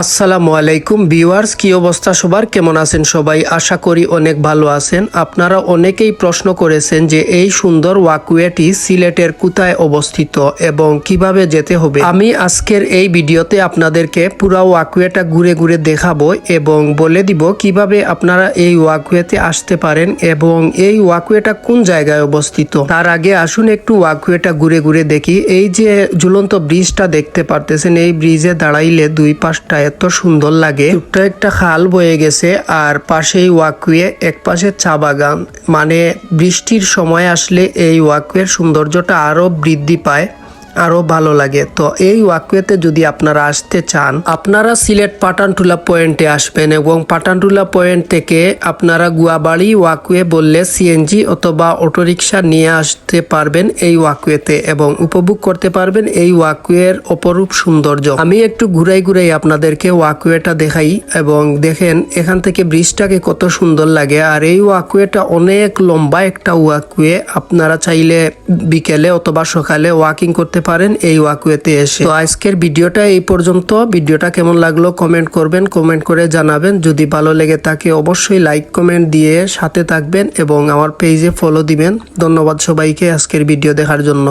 আসসালামু আলাইকুম ভিউয়ার্স, কি অবস্থা সবার? কেমন আছেন সবাই? আশা করি অনেক ভালো আছেন। আপনারা অনেকেই প্রশ্ন করেছেন যে এই সুন্দর ওয়াকওয়েটি সিলেটের কোথায় অবস্থিত এবং কিভাবে যেতে হবে। আমি আজকের এই ভিডিওতে আপনাদেরকে পুরো ওয়াকওয়েটা ঘুরে ঘুরে দেখাবো এবং বলে দিব কিভাবে আপনারা এই ওয়াকওয়েতে আসতে পারেন এবং এই ওয়াকওয়েটা কোন জায়গায় অবস্থিত। তার আগে আসুন একটু ওয়াকওয়েটা ঘুরে ঘুরে দেখি। এই যে ঝুলন্ত ব্রিজটা দেখতে পারতেছেন, এই ব্রিজে দাঁড়াইলে দুই পাশটা এত সুন্দর লাগে। ছোট্ট একটা খাল বয়ে গেছে আর পাশেই ওয়াকওয়ে, এক পাশে চা বাগান। মানে বৃষ্টির সময় আসলে এই ওয়াকওয়ের সৌন্দর্যটা আরো বৃদ্ধি পায়, আরো ভালো লাগে। তো এই ওয়াকওয়েতে যদি আপনারা আসতে চান, আপনারা সিলেট পাটানটুলা পয়েন্টে আসবেন এবং পাটানটুলা পয়েন্ট থেকে আপনারা গুয়াবাড়ি ওয়াকওয়ে বললে সিএনজি অথবা অটোরিকশা নিয়ে আসতে পারবেন এই ওয়াকওয়েতে এবং উপভোগ করতে পারবেন এই ওয়াকওয়ের অপরূপ সৌন্দর্য। আমি একটু ঘুরাই ঘুরাই আপনাদেরকে ওয়াকওয়েটা দেখাই এবং দেখেন এখান থেকে ব্রিজটাকে কত সুন্দর লাগে। আর এই ওয়াকওয়েটা অনেক লম্বা একটা ওয়াকওয়ে। আপনারা চাইলে বিকেলে অথবা সকালে ওয়াকিং করতে পারেন এই ওয়াকওয়েতে এসে। তো আজকের ভিডিওটা এই পর্যন্ত। ভিডিওটা কেমন লাগলো কমেন্ট করবেন, কমেন্ট করে জানাবেন। যদি ভালো লেগে থাকে অবশ্যই লাইক কমেন্ট দিয়ে সাথে থাকবেন এবং আমার পেজে ফলো দিবেন। ধন্যবাদ সবাইকে আজকের ভিডিও দেখার জন্য।